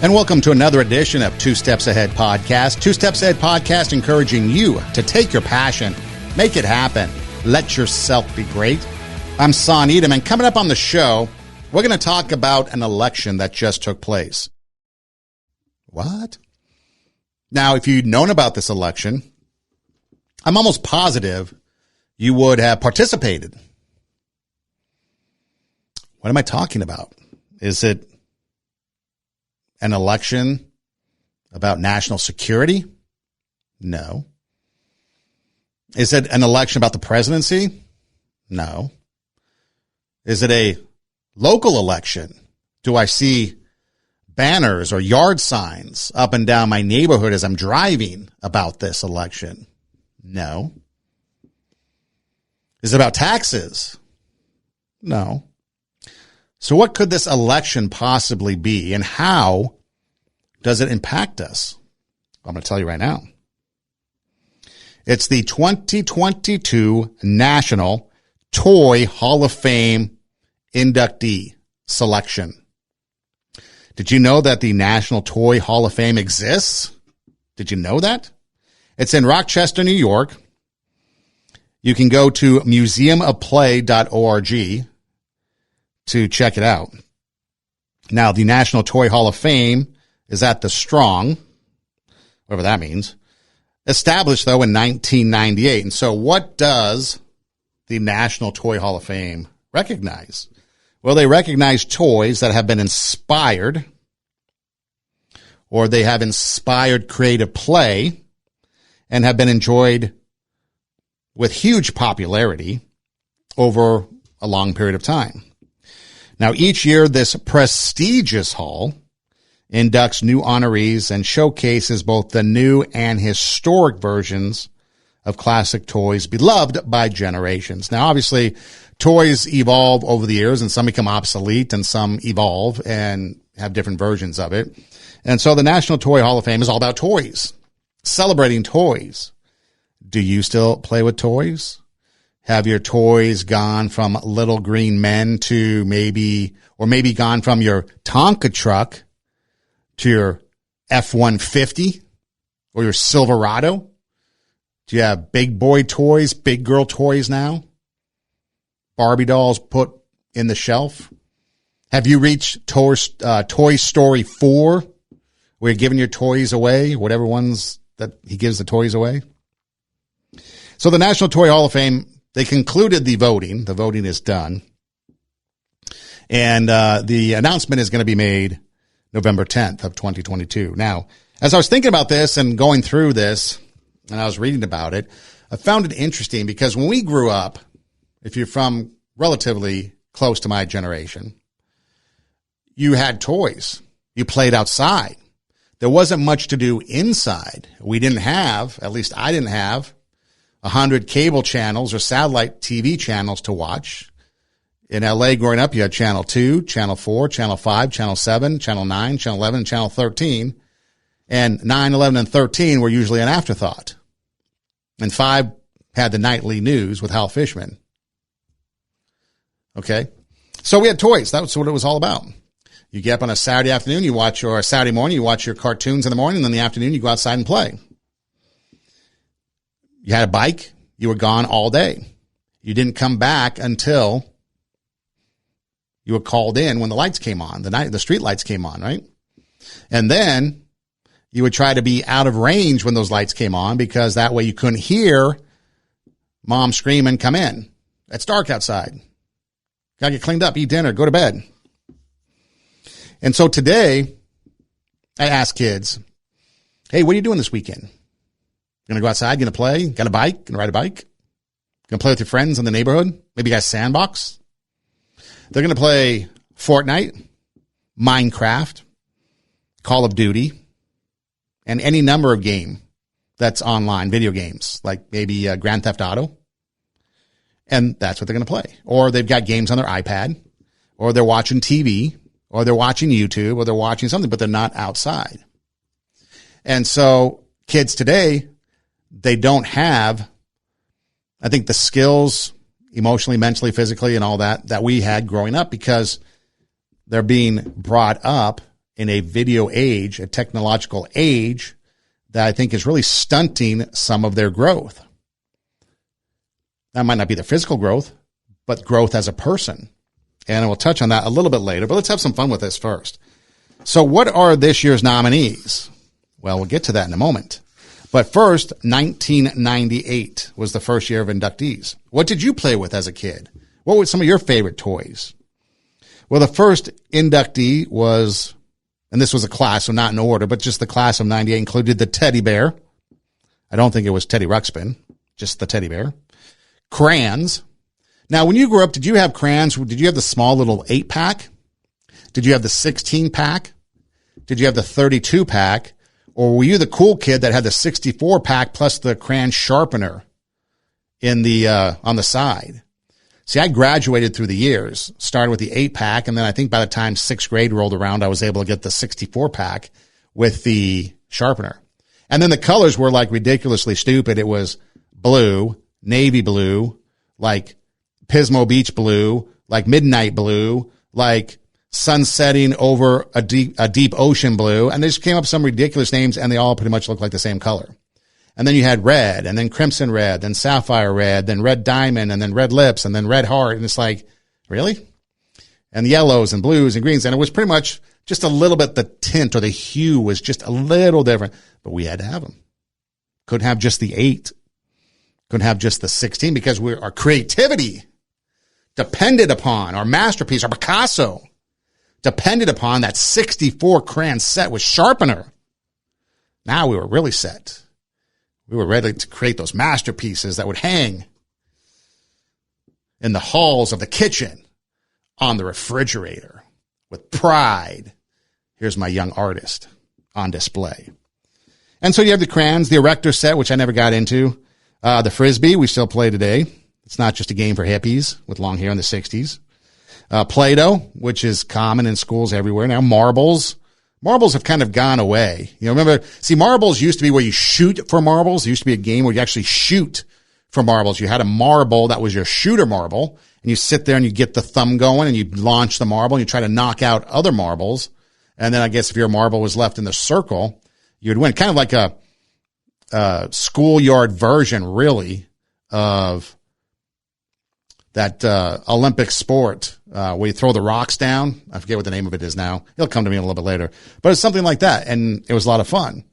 And welcome to another edition of Two Steps Ahead Podcast. Two Steps Ahead Podcast encouraging you to take your passion, make it happen, let yourself be great. I'm Son Edom, and coming up on the show, we're going to talk about an election that just took place. What? Now, if you'd known about this election, I'm almost positive you would have participated. What am I talking about? Is it an election about national security? No. Is it an election about the presidency? No. Is it a local election? Do I see banners or yard signs up and down my neighborhood as I'm driving about this election? No. Is it about taxes? No. So what could this election possibly be, and how does it impact us? I'm going to tell you right now. It's the 2022 National Toy Hall of Fame inductee selection. Did you know that the National Toy Hall of Fame exists? Did you know that? It's in Rochester, New York. You can go to museumofplay.org to check it out. Now, the National Toy Hall of Fame is at the Strong, whatever that means, established, though, in 1998. And so what does the National Toy Hall of Fame recognize? Well, they recognize toys that have been inspired, or they have inspired creative play and have been enjoyed with huge popularity over a long period of time. Now, each year, this prestigious hall inducts new honorees and showcases both the new and historic versions of classic toys beloved by generations. Now, obviously, toys evolve over the years, and some become obsolete, and some evolve and have different versions of it. And so the National Toy Hall of Fame is all about toys, celebrating toys. Do you still play with toys? Have your toys gone from little green men to maybe gone from your Tonka truck to your F-150 or your Silverado? Do you have big boy toys, big girl toys now? Barbie dolls put in the shelf? Have you reached Toy Story 4, where you're giving your toys away, whatever ones that he gives the toys away? So the National Toy Hall of Fame, they concluded the voting. The voting is done. And the announcement is going to be made November 10th of 2022. Now, as I was thinking about this and going through this, and I was reading about it, I found it interesting because when we grew up, if you're from relatively close to my generation, you had toys. You played outside. There wasn't much to do inside. We didn't have, at least I didn't have, 100 cable channels or satellite TV channels to watch. In LA growing up, you had Channel 2, Channel 4, Channel 5, Channel 7, Channel 9, Channel 11, and Channel 13. And 9, 11, and 13 were usually an afterthought. And 5 had the nightly news with Hal Fishman. Okay? So we had toys. That's what it was all about. You get up on a Saturday afternoon, you watch your Saturday morning, you watch your cartoons in the morning, and then in the afternoon, you go outside and play. You had a bike, you were gone all day. You didn't come back until you were called in when the lights came on, the street lights came on, right? And then you would try to be out of range when those lights came on, because that way you couldn't hear mom screaming, "Come in. It's dark outside. Gotta get cleaned up, eat dinner, go to bed." And so today, I ask kids, "Hey, what are you doing this weekend? Going to go outside, going to play, got a bike, going to ride a bike, going to play with your friends in the neighborhood, maybe you guys sandbox." They're going to play Fortnite, Minecraft, Call of Duty, and any number of game that's online, video games, like maybe Grand Theft Auto. And that's what they're going to play. Or they've got games on their iPad, or they're watching TV, or they're watching YouTube, or they're watching something, but they're not outside. And so kids today, they don't have, I think, the skills emotionally, mentally, physically, and all that we had growing up, because they're being brought up in a video age, a technological age that I think is really stunting some of their growth. That might not be their physical growth, but growth as a person. And we'll touch on that a little bit later, but let's have some fun with this first. So what are this year's nominees? Well, we'll get to that in a moment. But first, 1998 was the first year of inductees. What did you play with as a kid? What were some of your favorite toys? Well, the first inductee was, and this was a class, so not in order, but just the class of 98 included the teddy bear. I don't think it was Teddy Ruxpin, just the teddy bear. Crayons. Now, when you grew up, did you have crayons? Did you have the small little 8-pack? Did you have the 16-pack? Did you have the 32-pack? Or were you the cool kid that had the 64-pack plus the crayon sharpener in the on the side? See, I graduated through the years, started with the 8-pack, and then I think by the time 6th grade rolled around, I was able to get the 64-pack with the sharpener. And then the colors were like ridiculously stupid. It was blue, navy blue, like Pismo Beach blue, like midnight blue, like sun setting over a deep ocean blue. And they just came up with some ridiculous names, and they all pretty much look like the same color. And then you had red, and then crimson red, then sapphire red, then red diamond, and then red lips, and then red heart. And it's like, really? And the yellows and blues and greens. And it was pretty much just a little bit, the tint or the hue was just a little different, but we had to have them. Couldn't have just the 8. Couldn't have just the 16 because our creativity depended upon our masterpiece, our Picasso, depended upon that 64 crayon set with sharpener. Now we were really set. We were ready to create those masterpieces that would hang in the halls of the kitchen, on the refrigerator, with pride. Here's my young artist on display. And so you have the crayons, the erector set, which I never got into. The Frisbee, we still play today. It's not just a game for hippies with long hair in the 60s. Play-Doh, which is common in schools everywhere now. Marbles. Marbles have kind of gone away. You know, remember, see, marbles used to be where you shoot for marbles. It used to be a game where you actually shoot for marbles. You had a marble that was your shooter marble, and you sit there and you get the thumb going and you launch the marble and you try to knock out other marbles. And then I guess if your marble was left in the circle, you'd win. Kind of like a schoolyard version, really, of that Olympic sport where you throw the rocks down. I forget what the name of it is now. It'll come to me a little bit later. But it's something like that, and it was a lot of fun.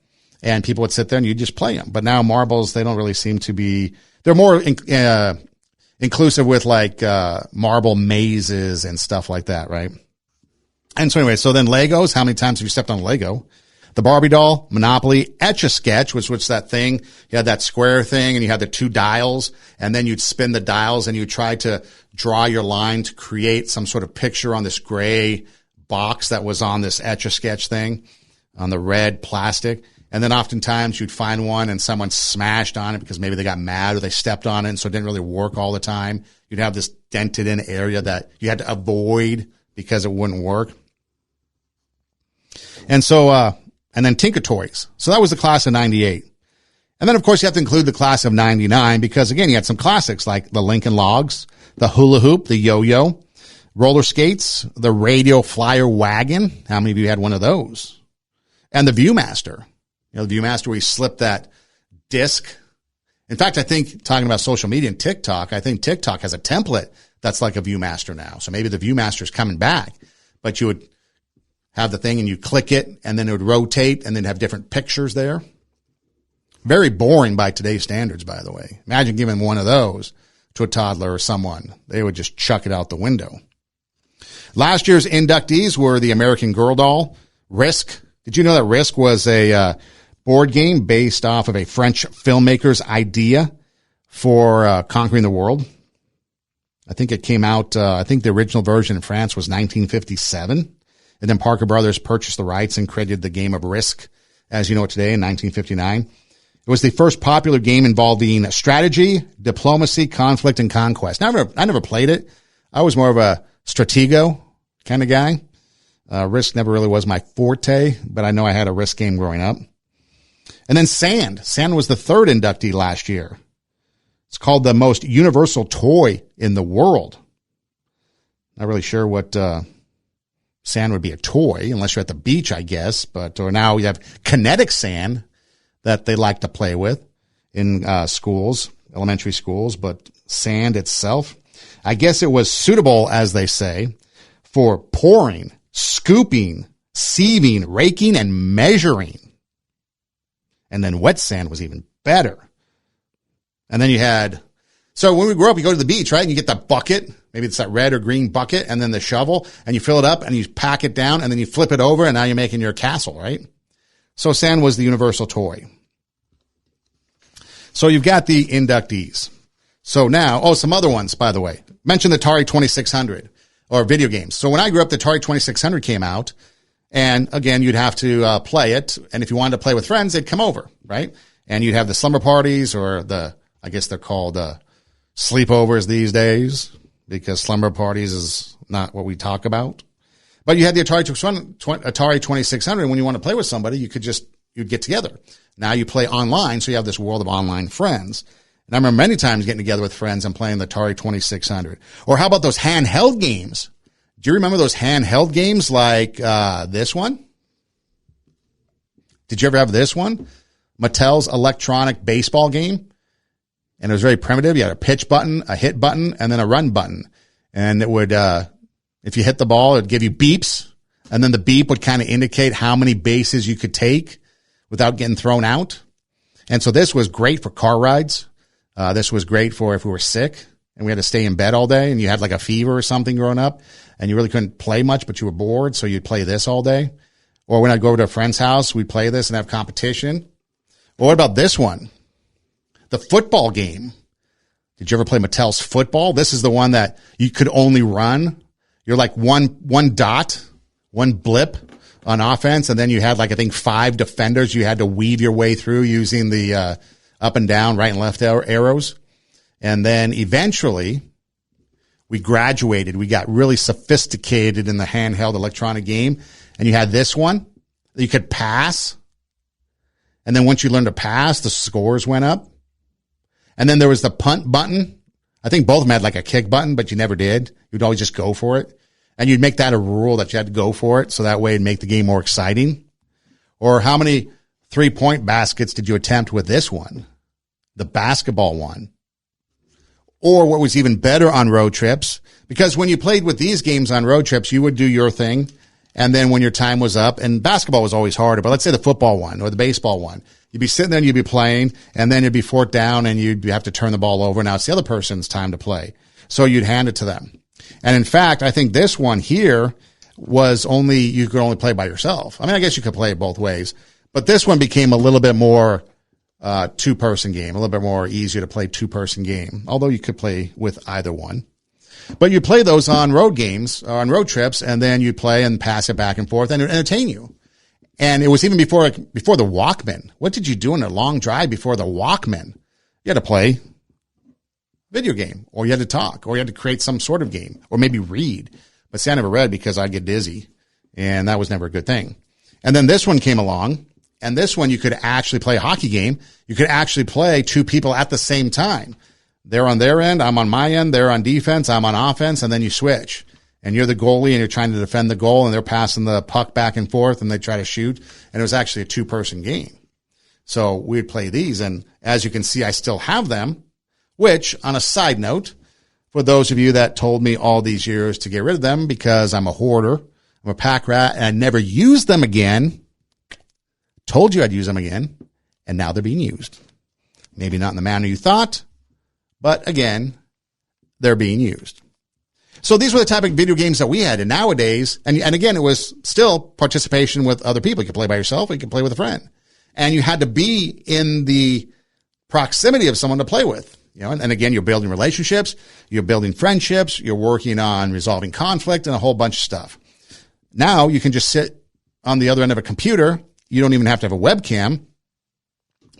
And people would sit there and you'd just play them. But now marbles, they don't really seem to be – they're more inclusive with like marble mazes and stuff like that, right? And so anyway, so then Legos. How many times have you stepped on a Lego? The Barbie doll, Monopoly, Etch-a-Sketch, which was that thing. You had that square thing and you had the 2 dials, and then you'd spin the dials and you try to draw your line to create some sort of picture on this gray box that was on this Etch-a-Sketch thing on the red plastic. And then oftentimes you'd find one and someone smashed on it because maybe they got mad or they stepped on it, and so it didn't really work all the time. You'd have this dented in area that you had to avoid because it wouldn't work. And so, and then Tinker Toys. So that was the class of 98. And then, of course, you have to include the class of 99 because, again, you had some classics like the Lincoln Logs, the hula hoop, the yo-yo, roller skates, the radio flyer wagon. How many of you had one of those? And the Viewmaster. You know, the Viewmaster where you slip that disc. In fact, I think, talking about social media and TikTok, I think TikTok has a template that's like a Viewmaster now. So maybe the Viewmaster is coming back, but you would have the thing and you click it and then it would rotate and then have different pictures there. Very boring by today's standards, by the way. Imagine giving one of those to a toddler or someone. They would just chuck it out the window. Last year's inductees were the American Girl doll, Risk. Did you know that Risk was a board game based off of a French filmmaker's idea for conquering the world? I think it came out, I think the original version in France was 1957. And then Parker Brothers purchased the rights and created the game of Risk, as you know it today, in 1959. It was the first popular game involving strategy, diplomacy, conflict, and conquest. I never played it. I was more of a stratego kind of guy. Risk never really was my forte, but I know I had a Risk game growing up. And then Sand. Sand was the third inductee last year. It's called the most universal toy in the world. Not really sure what Sand would be a toy, unless you're at the beach, I guess. Or now you have kinetic sand that they like to play with in schools, elementary schools. But sand itself, I guess it was suitable, as they say, for pouring, scooping, sieving, raking, and measuring. And then wet sand was even better. And then you had, so when we grew up, you go to the beach, right? And you get that bucket. Maybe it's that red or green bucket, and then the shovel, and you fill it up and you pack it down, and then you flip it over, and now you're making your castle, right? So sand was the universal toy. So you've got the inductees. So now, some other ones, by the way. Mention the Atari 2600 or video games. So when I grew up, the Atari 2600 came out, and again, you'd have to play it. And if you wanted to play with friends, they'd come over, right? And you'd have the slumber parties, or I guess they're called sleepovers these days, because slumber parties is not what we talk about. But you had the Atari 2600. When you want to play with somebody, you'd get together. Now you play online, so you have this world of online friends. And I remember many times getting together with friends and playing the Atari 2600. Or how about those handheld games? Do you remember those handheld games like this one? Did you ever have this one? Mattel's electronic baseball game. And it was very primitive. You had a pitch button, a hit button, and then a run button. And it would, if you hit the ball, it would give you beeps. And then the beep would kind of indicate how many bases you could take without getting thrown out. And so this was great for car rides. This was great for if we were sick and we had to stay in bed all day and you had like a fever or something growing up and you really couldn't play much, but you were bored. So you'd play this all day. Or when I'd go over to a friend's house, we'd play this and have competition. Or what about this one? The football game. Did you ever play Mattel's football? This is the one that you could only run. You're like one dot, one blip on offense. And then you had I think 5 defenders you had to weave your way through using the up and down, right and left arrows. And then eventually we graduated. We got really sophisticated in the handheld electronic game. And you had this one that you could pass. And then once you learned to pass, the scores went up. And then there was the punt button. I think both of them had like a kick button, but you never did. You'd always just go for it. And you'd make that a rule that you had to go for it. So that way it'd make the game more exciting. Or how many 3-point baskets did you attempt with this one? The basketball one. Or what was even better on road trips, because when you played with these games on road trips, you would do your thing. And then when your time was up, and basketball was always harder, but let's say the football one or the baseball one, you'd be sitting there and you'd be playing, and then you'd be 4th down and you'd have to turn the ball over. Now it's the other person's time to play. So you'd hand it to them. And in fact, I think this one here was you could only play by yourself. I mean, I guess you could play it both ways, but this one became a little bit more, 2-person game, a little bit more easier to play 2-person game, although you could play with either one. But you play those on road games, on road trips, and then you play and pass it back and forth and entertain you. And it was even before the Walkman. What did you do in a long drive before the Walkman? You had to play video game, or you had to talk, or you had to create some sort of game, or maybe read. But see, I never read because I'd get dizzy, and that was never a good thing. And then this one came along, and this one you could actually play a hockey game. You could actually play 2 people at the same time. They're on their end, I'm on my end, they're on defense, I'm on offense, and then you switch. And you're the goalie and you're trying to defend the goal and they're passing the puck back and forth and they try to shoot. And it was actually a 2-person game. So we'd play these. And as you can see, I still have them, which on a side note, for those of you that told me all these years to get rid of them because I'm a hoarder, I'm a pack rat, and I never used them again, told you I'd use them again, and now they're being used. Maybe not in the manner you thought, but again, they're being used. So these were the type of video games that we had. And nowadays, and again, it was still participation with other people. You could play by yourself, or you could play with a friend. And you had to be in the proximity of someone to play with. And again, you're building relationships, you're building friendships, you're working on resolving conflict and a whole bunch of stuff. Now you can just sit on the other end of a computer. You don't even have to have a webcam.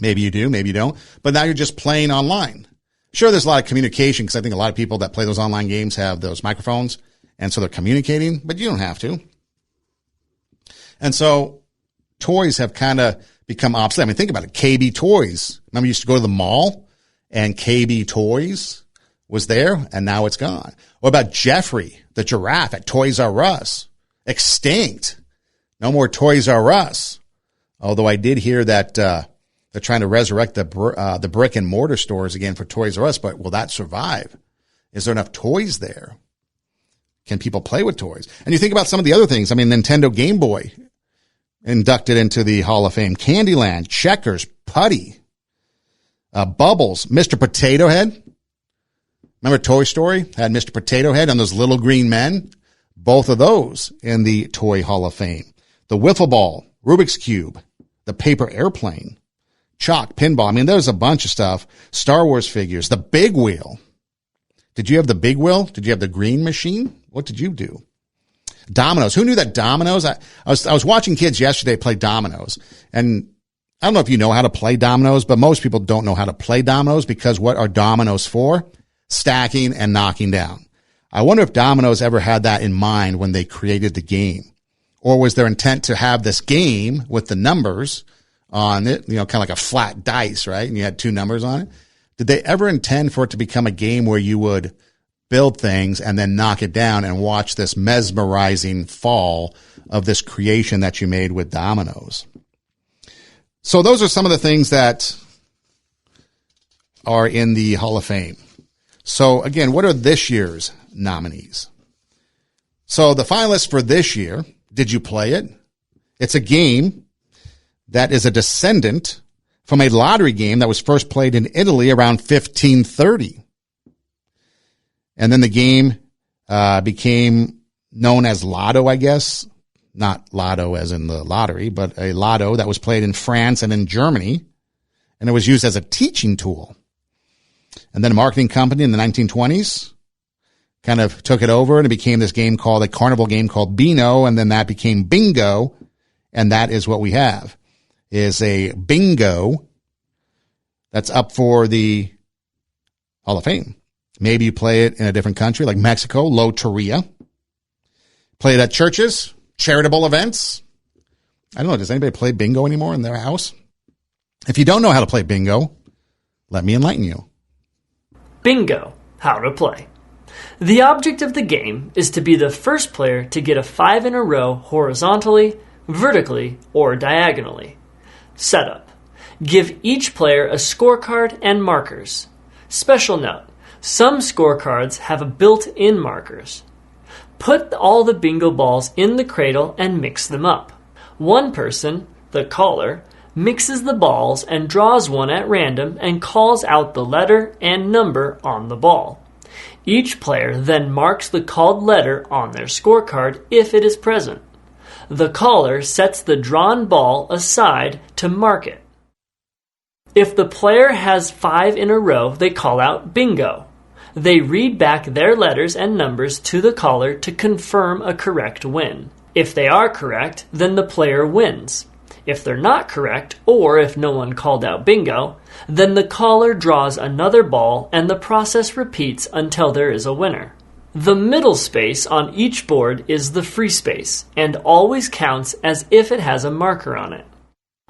Maybe you do, maybe you don't. But now you're just playing online. Sure, there's a lot of communication because I think a lot of people that play those online games have those microphones, and so they're communicating, but you don't have to. And so toys have kind of become obsolete. I mean, think about it. KB Toys. Remember, you used to go to the mall and KB Toys was there, and now it's gone. What about Jeffrey, the giraffe at Toys R Us? extinct. No more Toys R Us. Although I did hear that they're trying to resurrect the brick and mortar stores again for Toys R Us, but will that survive? Is there enough toys there? Can people play with toys? And you think about some of the other things. I mean, Nintendo Game Boy inducted into the Hall of Fame. Candyland, Checkers, Putty, Bubbles, Mr. Potato Head. Remember Toy Story had Mr. Potato Head and those little green men? Both of those in the Toy Hall of Fame. The Wiffle Ball, Rubik's Cube, the Paper Airplane, Chalk, Pinball. I mean, there's a bunch of stuff. Star Wars figures, the Big Wheel. Did you have the Big Wheel? Did you have the green machine? What did you do? Dominoes. Who knew that Dominoes? I was watching kids yesterday play Dominoes, and I don't know if you know how to play Dominoes, but most people don't know how to play Dominoes because what are Dominoes for? Stacking and knocking down. I wonder if Dominoes ever had that in mind when they created the game, or was their intent to have this game with the numbers on it, kind of like a flat dice, right? And you had two numbers on it. Did they ever intend for it to become a game where you would build things and then knock it down and watch this mesmerizing fall of this creation that you made with Dominoes? So those are some of the things that are in the Hall of Fame. So again, what are this year's nominees? So the finalists for this year, did you play it? It's a game that is a descendant from a lottery game that was first played in Italy around 1530. And then the game became known as Lotto, I guess. Not Lotto as in the lottery, but a Lotto that was played in France and in Germany. And it was used as a teaching tool. And then a marketing company in the 1920s kind of took it over and it became this game called a carnival game called Beano. And then that became Bingo. And that is what we have, is a bingo that's up for the Hall of Fame. Maybe you play it in a different country like Mexico, Loteria. Play it at churches, charitable events. I don't know. Does anybody play bingo anymore in their house? If you don't know how to play bingo, let me enlighten you. Bingo. How to play. The object of the game is to be the first player to get a 5 in a row horizontally, vertically, or diagonally. Setup. Give each player a scorecard and markers. Special note. Some scorecards have built-in markers. Put all the bingo balls in the cradle and mix them up. One person, the caller, mixes the balls and draws one at random and calls out the letter and number on the ball. Each player then marks the called letter on their scorecard if it is present. The caller sets the drawn ball aside to mark it. If the player has 5 in a row, they call out bingo. They read back their letters and numbers to the caller to confirm a correct win. If they are correct, then the player wins. If they're not correct, or if no one called out bingo, then the caller draws another ball and the process repeats until there is a winner. The middle space on each board is the free space and always counts as if it has a marker on it.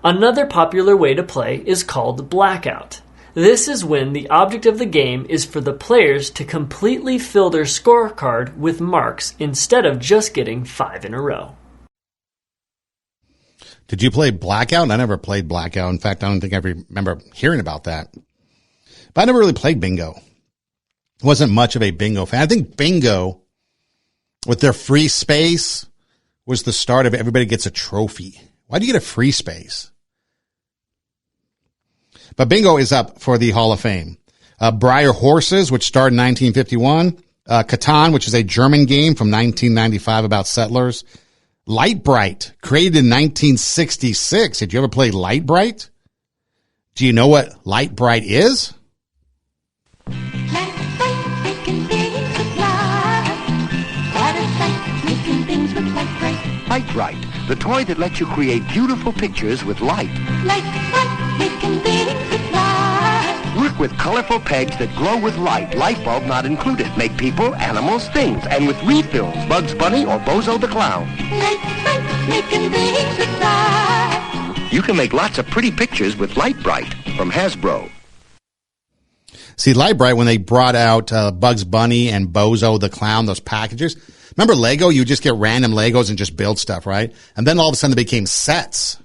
Another popular way to play is called Blackout. This is when the object of the game is for the players to completely fill their scorecard with marks instead of just getting 5 in a row. Did you play Blackout? I never played Blackout. In fact, I don't think I remember hearing about that. But I never really played bingo. Wasn't much of a bingo fan. I think bingo, with their free space, was the start of everybody gets a trophy. Why do you get a free space? But bingo is up for the Hall of Fame. Breyer Horses, which started in 1951. Catan, which is a German game from 1995 about settlers. Light Bright, created in 1966. Did you ever play Light Bright? Do you know what Light Bright is? Light Bright, the toy that lets you create beautiful pictures with light. Light, making things with light. Work with colorful pegs that glow with light, light bulb not included. Make people, animals, things, and with refills, Bugs Bunny or Bozo the Clown. Light, making things with light. You can make lots of pretty pictures with Light Bright from Hasbro. See, Light Bright, when they brought out Bugs Bunny and Bozo the Clown, those packages, Remember Lego? You would just get random Legos and just build stuff, right? And then all of a sudden they became sets.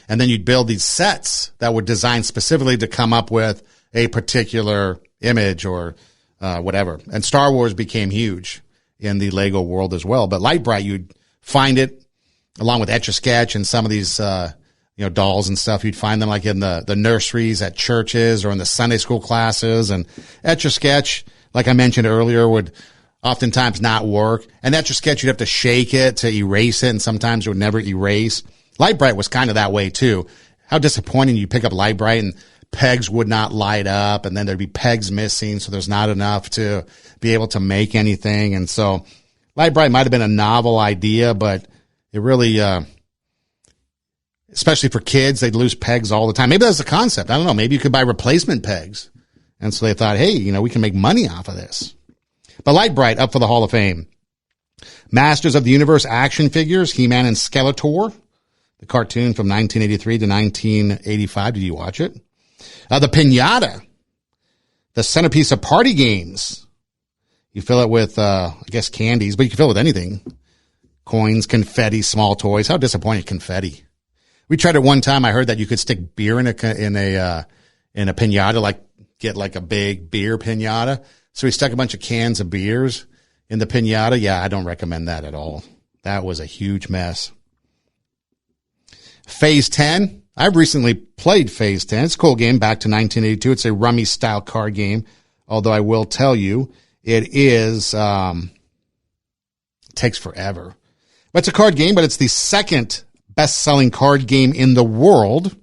And then you'd build these sets that were designed specifically to come up with a particular image or whatever. And Star Wars became huge in the Lego world as well. But Light Bright, you'd find it along with Etch-a-Sketch and some of these, dolls and stuff. You'd find them like in the nurseries at churches or in the Sunday school classes. And Etch-a-Sketch, like I mentioned earlier, would oftentimes not work. And Etch-a-Sketch, you'd have to shake it to erase it, and sometimes it would never erase. Light Bright was kind of that way too. How disappointing. You pick up Light Bright and pegs would not light up, and then there'd be pegs missing, so there's not enough to be able to make anything. And so Light Bright might have been a novel idea, but it really, especially for kids, they'd lose pegs all the time. Maybe that's the concept. I don't know. Maybe you could buy replacement pegs. And so they thought, hey, we can make money off of this. But Light Bright up for the Hall of Fame. Masters of the Universe action figures, He-Man and Skeletor, the cartoon from 1983 to 1985. Did you watch it? The Piñata, the centerpiece of party games. You fill it with, candies, but you can fill it with anything. Coins, confetti, small toys. How disappointing confetti. We tried it one time. I heard that you could stick beer in a piñata, like get like a big beer piñata. So we stuck a bunch of cans of beers in the piñata. Yeah, I don't recommend that at all. That was a huge mess. Phase 10. I've recently played Phase 10. It's a cool game back to 1982. It's a rummy style card game. Although I will tell you, it is, takes forever. But it's a card game, but it's the second best-selling card game in the world.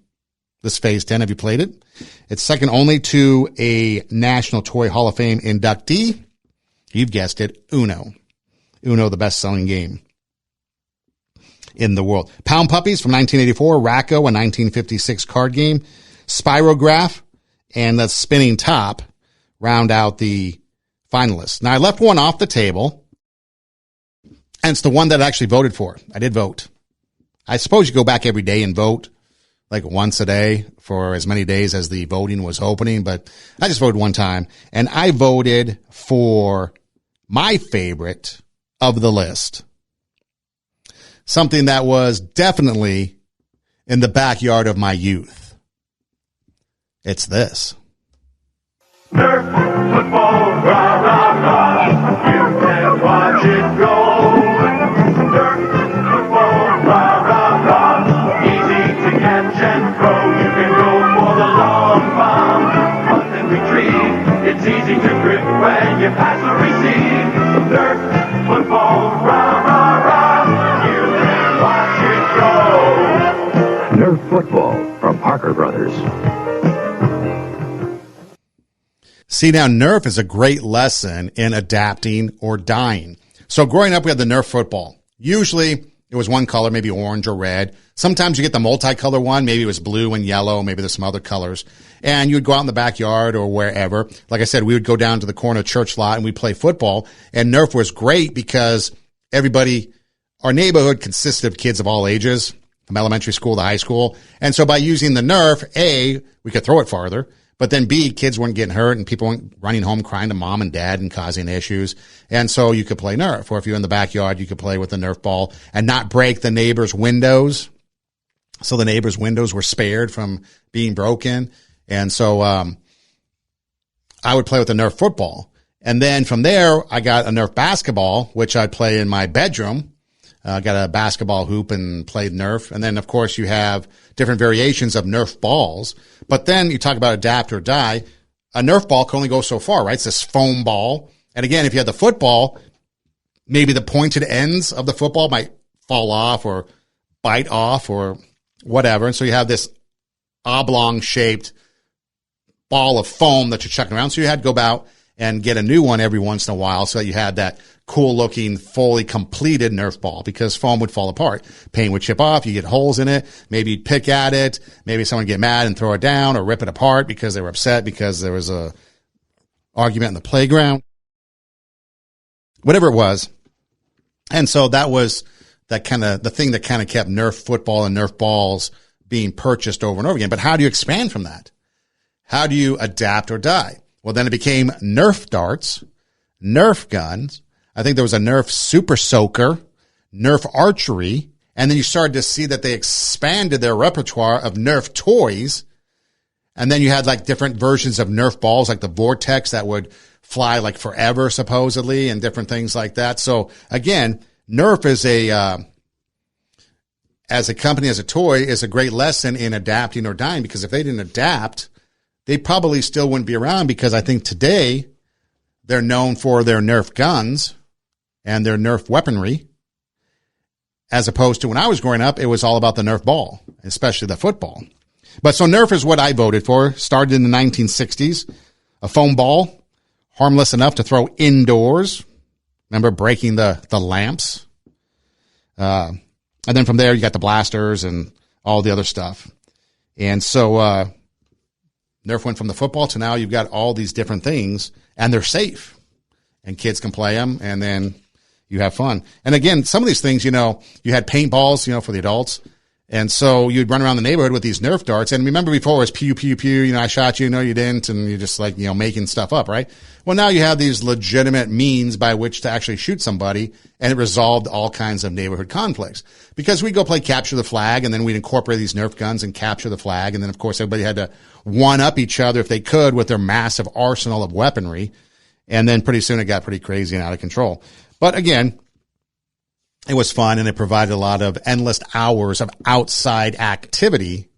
This Phase 10, have you played it? It's second only to a National Toy Hall of Fame inductee. You've guessed it, Uno. Uno, the best-selling game in the world. Pound Puppies from 1984, Racco, a 1956 card game, Spirograph, and the Spinning Top round out the finalists. Now, I left one off the table, and it's the one that I actually voted for. I did vote. I suppose you go back every day and vote, like once a day for as many days as the voting was opening, but I just voted one time, and I voted for my favorite of the list. Something that was definitely in the backyard of my youth. It's this. Nerf football, rah, rah, rah. You can watch it go. Nerf football, rah, rah, rah. Easy to catch and throw. You can go for the long bomb. Punt and retrieve. It's easy to grip when you pass or receive. Nerf football, rah, rah, rah. Nerf football from Parker Brothers. See, now Nerf is a great lesson in adapting or dying. So growing up, we had the Nerf football. Usually it was one color, maybe orange or red. Sometimes you get the multicolor one. Maybe it was blue and yellow. Maybe there's some other colors. And you would go out in the backyard or wherever. Like I said, we would go down to the corner church lot and we'd play football. And Nerf was great because our neighborhood consisted of kids of all ages, from elementary school to high school. And so by using the Nerf, A, we could throw it farther, but then B, kids weren't getting hurt and people weren't running home crying to mom and dad and causing issues. And so you could play Nerf. Or if you're in the backyard, you could play with the Nerf ball and not break the neighbor's windows. So the neighbor's windows were spared from being broken. And so I would play with the Nerf football. And then from there, I got a Nerf basketball, which I'd play in my bedroom. Got a basketball hoop and played Nerf. And then, of course, you have different variations of Nerf balls. But then you talk about adapt or die. A Nerf ball can only go so far, right? It's this foam ball. And again, if you had the football, maybe the pointed ends of the football might fall off or bite off or whatever. And so you have this oblong-shaped ball of foam that you're chucking around. So you had to go out and get a new one every once in a while so that you had that cool looking, fully completed Nerf ball because foam would fall apart. Paint would chip off. You get holes in it. Maybe you'd pick at it. Maybe someone would get mad and throw it down or rip it apart because they were upset because there was a argument in the playground. Whatever it was. And so that was that kind of the thing that kind of kept Nerf football and Nerf balls being purchased over and over again. But how do you expand from that? How do you adapt or die? Well, then it became Nerf darts, Nerf guns, I think there was a Nerf Super Soaker, Nerf Archery, and then you started to see that they expanded their repertoire of Nerf toys. And then you had like different versions of Nerf balls, like the Vortex that would fly like forever, supposedly, and different things like that. So again, Nerf is as a company, as a toy, is a great lesson in adapting or dying, because if they didn't adapt, they probably still wouldn't be around, because I think today they're known for their Nerf guns and their Nerf weaponry, as opposed to when I was growing up, it was all about the Nerf ball, especially the football. But so Nerf is what I voted for. Started in the 1960s. A foam ball, harmless enough to throw indoors. Remember breaking the lamps? And then from there, you got the blasters and all the other stuff. And so Nerf went from the football to now you've got all these different things, and they're safe. And kids can play them, and then you have fun. And again, some of these things, you had paintballs, for the adults. And so you'd run around the neighborhood with these Nerf darts. And remember before it was pew, pew, pew, I shot you, no, you didn't. And you're just like, making stuff up, right? Well, now you have these legitimate means by which to actually shoot somebody, and it resolved all kinds of neighborhood conflicts. Because we'd go play capture the flag, and then we'd incorporate these Nerf guns and capture the flag. And then, of course, everybody had to one up each other if they could with their massive arsenal of weaponry. And then pretty soon it got pretty crazy and out of control. But again, it was fun, and it provided a lot of endless hours of outside activity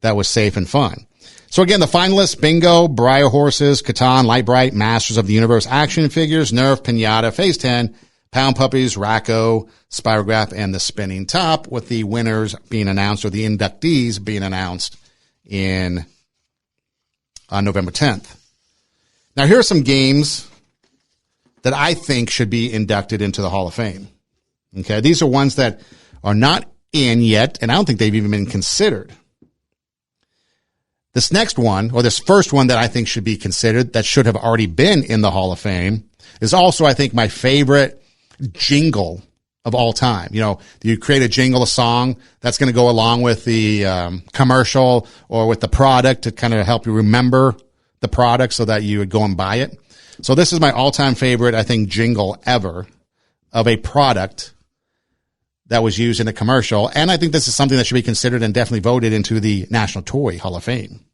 that was safe and fun. So again, the finalists: Bingo, Briar Horses, Catan, Light Bright, Masters of the Universe action figures, Nerf, Pinata, Phase 10, Pound Puppies, Racco, Spirograph, and the Spinning Top, with the winners being announced, or the inductees being announced on November 10th. Now, here are some games that I think should be inducted into the Hall of Fame. Okay, these are ones that are not in yet, and I don't think they've even been considered. This next one, or this first one that I think should be considered, that should have already been in the Hall of Fame, is also, I think, my favorite jingle of all time. You create a jingle, a song that's going to go along with the commercial or with the product to kind of help you remember the product so that you would go and buy it. So this is my all-time favorite, I think, jingle ever of a product that was used in a commercial. And I think this is something that should be considered and definitely voted into the National Toy Hall of Fame.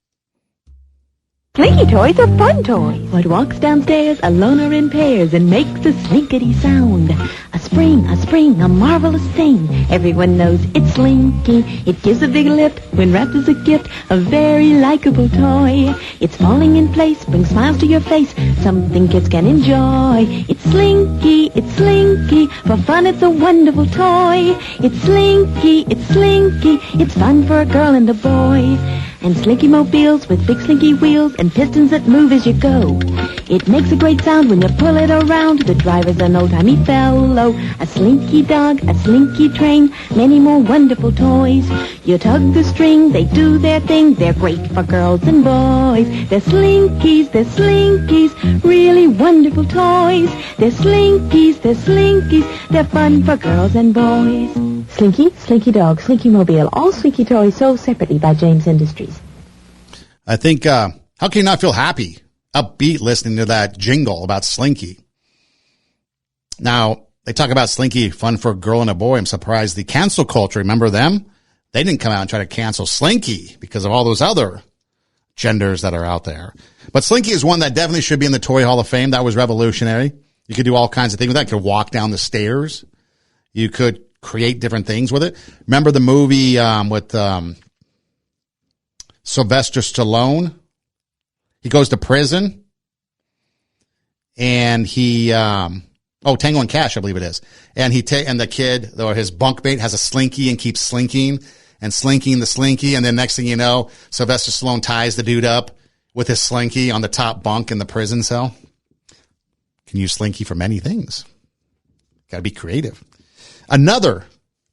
Slinky toys are fun toys. What walks downstairs alone or in pairs and makes a slinkety sound? A spring, a marvelous thing. Everyone knows it's Slinky. It gives a big lift when wrapped as a gift, a very likable toy. It's falling in place, brings smiles to your face, something kids can enjoy. It's Slinky, it's Slinky. For fun, it's a wonderful toy. It's Slinky, it's Slinky. It's fun for a girl and a boy. And Slinky mobiles with big slinky wheels and pistons that move as you go. It makes a great sound when you pull it around. The driver's an old-timey fellow. A slinky dog, a slinky train, many more wonderful toys. You tug the string, they do their thing. They're great for girls and boys. They're Slinkies, really wonderful toys. They're Slinkies, they're fun for girls and boys. Slinky, Slinky Dog, Slinky Mobile, all Slinky toys sold separately by James Industries. I think, how can you not feel happy, upbeat, listening to that jingle about Slinky? Now, they talk about Slinky, fun for a girl and a boy. I'm surprised the cancel culture, remember them? They didn't come out and try to cancel Slinky because of all those other genders that are out there. But Slinky is one that definitely should be in the Toy Hall of Fame. That was revolutionary. You could do all kinds of things with that. You could walk down the stairs. You could create different things with it. Remember the movie with Sylvester Stallone? He goes to prison, and he Tango and Cash, I believe it is. And and the kid, or his bunkmate, has a Slinky and keeps slinking and slinking the Slinky, and then next thing you know, Sylvester Stallone ties the dude up with his Slinky on the top bunk in the prison cell. Can use Slinky for many things. Got to be creative. Another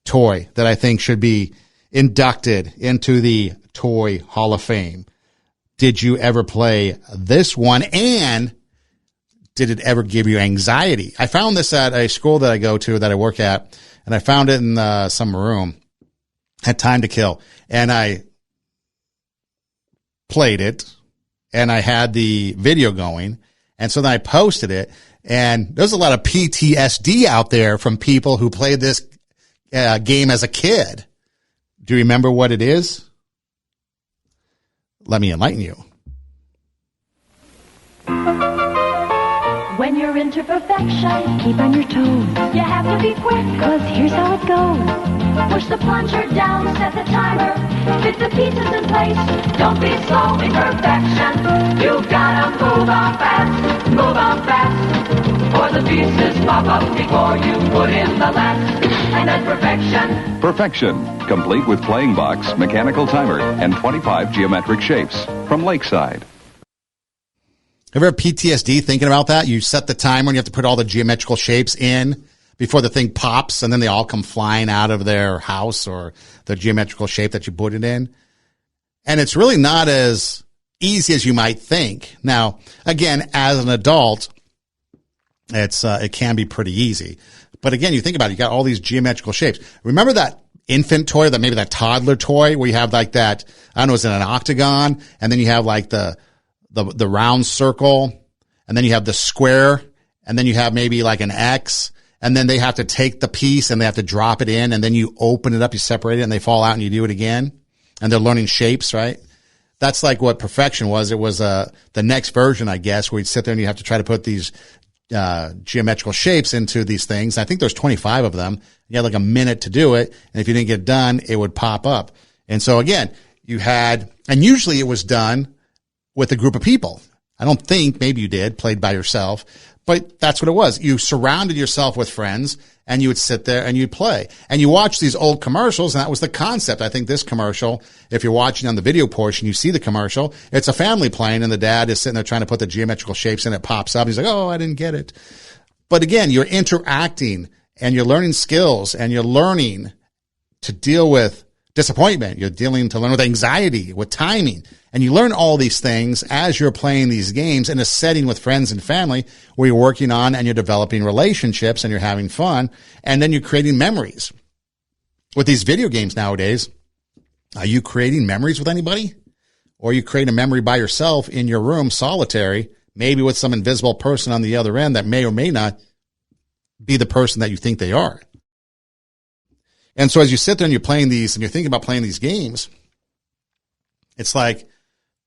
toy that I think should be inducted into the Toy Hall of Fame. Did you ever play this one? And did it ever give you anxiety? I found this at a school that I go to, that I work at, and I found it in some room. Had time to kill. And I played it, and I had the video going, And so then I posted it, and there's a lot of PTSD out there from people who played this game as a kid. Do you remember what it is? Let me enlighten you. When you're into perfection, keep on your toes. You have to be quick, 'cause here's how it goes. Push the plunger down, set the timer, fit the pieces in place. Don't be slow in perfection. You gotta move on fast, or the pieces pop up before you put in the last. And then perfection. Perfection, complete with playing box, mechanical timer, and 25 geometric shapes from Lakeside. Ever have PTSD thinking about that? You set the timer and you have to put all the geometrical shapes in before the thing pops, and then they all come flying out of their house or the geometrical shape that you put it in. And it's really not as easy as you might think. Now, again, as an adult, it can be pretty easy. But again, you think about it, you got all these geometrical shapes. Remember that infant toy, maybe that toddler toy where you have like that, I don't know, is it an octagon? And then you have like the round circle, and then you have the square, and then you have maybe like an X, and then they have to take the piece and they have to drop it in, and then you open it up, you separate it, and they fall out and you do it again. And they're learning shapes, right? That's like what perfection was. It was the next version, I guess, where you'd sit there and you have to try to put these geometrical shapes into these things. I think there's 25 of them. You had like a minute to do it, and if you didn't get it done, it would pop up. And so again, and usually it was done with a group of people. I don't think, maybe you did, played by yourself, but that's what it was. You surrounded yourself with friends, and you would sit there and you'd play. And you watch these old commercials, and that was the concept. I think this commercial, if you're watching on the video portion, you see the commercial. It's a family playing, and the dad is sitting there trying to put the geometrical shapes in. It pops up. He's like, oh, I didn't get it. But again, you're interacting, and you're learning skills, and you're learning to deal with disappointment. You're to learn with anxiety, with timing. And you learn all these things as you're playing these games in a setting with friends and family where you're working on and you're developing relationships and you're having fun. And then you're creating memories. With these video games nowadays, are you creating memories with anybody? Or are you creating a memory by yourself in your room, solitary, maybe with some invisible person on the other end that may or may not be the person that you think they are? And so as you sit there and you're playing these and you're thinking about playing these games, it's like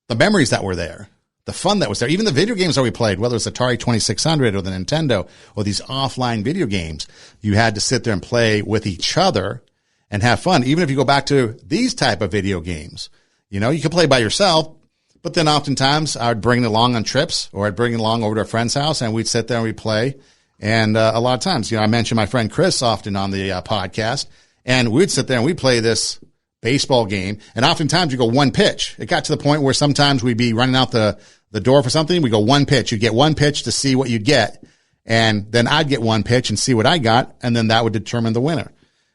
the memories that were there, the fun that was there, even the video games that we played, whether it's Atari 2600 or the Nintendo or these offline video games, you had to sit there and play with each other and have fun. Even if you go back to these type of video games, you can play by yourself, but then oftentimes I would bring it along on trips, or I'd bring it along over to a friend's house and we'd sit there and we'd play. And a lot of times, I mentioned my friend Chris often on the podcast, and we'd sit there and we'd play this baseball game, and oftentimes you go one pitch. It got to the point where sometimes we'd be running out the door for something. We go one pitch. You get one pitch to see what you'd get, and then I'd get one pitch and see what I got, and then that would determine the winner.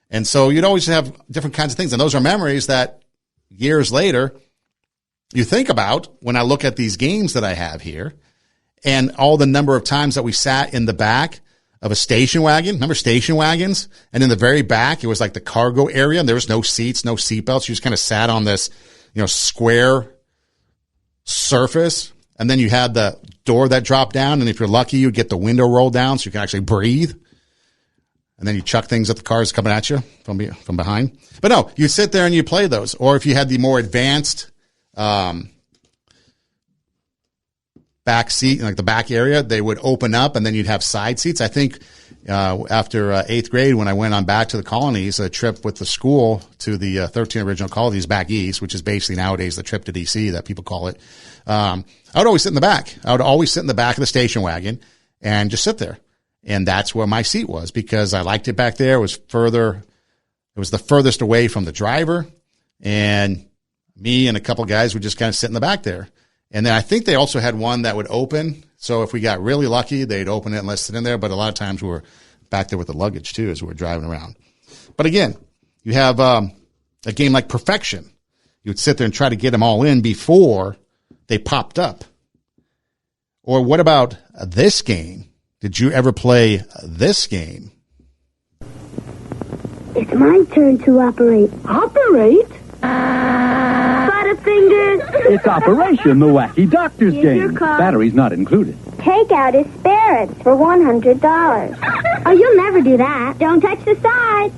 And so you'd always have different kinds of things, and those are memories that years later you think about when I look at these games that I have here, and all the number of times that we sat in the back of a station wagon. Remember station wagons? And in the very back, it was like the cargo area, and there was no seats, no seatbelts. You just kind of sat on this, square surface. And then you had the door that dropped down. And if you're lucky, you'd get the window rolled down so you can actually breathe. And then you chuck things at the cars coming at you from behind. But no, you sit there and you play those. Or if you had the more advanced, back seat, like the back area, they would open up and then you'd have side seats. I think after 8th grade, when I went on back to the colonies, a trip with the school to the 13 original colonies back east, which is basically nowadays the trip to DC that people call it, I would always sit in the back. I would always sit in the back of the station wagon and just sit there. And that's where my seat was, because I liked it back there. It was the furthest away from the driver, and me and a couple guys would just kind of sit in the back there. And then I think they also had one that would open. So if we got really lucky, they'd open it and let us sit in there. But a lot of times we were back there with the luggage too as we were driving around. But again, you have a game like Perfection. You would sit there and try to get them all in before they popped up. Or what about this game? Did you ever play this game? It's my turn to operate. Operate? But Butterfingers. It's Operation the Wacky Doctor's Here's your Game. card. Batteries not included. Take out his spirits for $100. Oh, you'll never do that. Don't touch the side.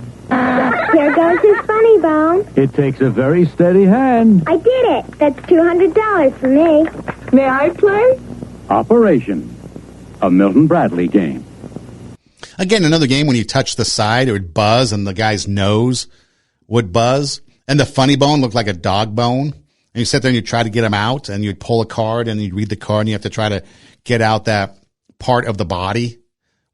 Here goes his funny bone. It takes a very steady hand. I did it. That's $200 for me. May I play? Operation, a Milton Bradley game. Again, another game when you touch the side, it would buzz and the guy's nose would buzz. And the funny bone looked like a dog bone. And you sit there and you try to get him out and you'd pull a card and you'd read the card and you have to try to get out that part of the body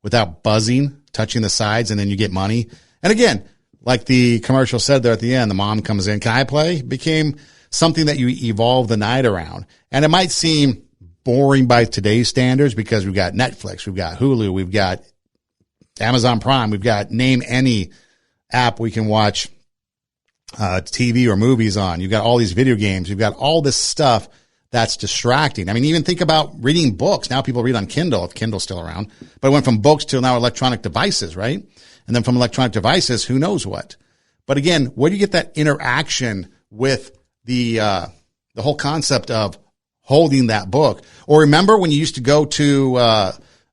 without buzzing, touching the sides, and then you get money. And again, like the commercial said there at the end, the mom comes in, can I play? Became something that you evolve the night around. And it might seem boring by today's standards because we've got Netflix, we've got Hulu, we've got Amazon Prime, we've got name any app we can watch TV or movies on. You've got all these video games. You've got all this stuff that's distracting. I mean, even think about reading books. Now people read on Kindle, if Kindle's still around. But it went from books to now electronic devices, right? And then from electronic devices, who knows what. But again, where do you get that interaction with the whole concept of holding that book? Or remember when you used to go to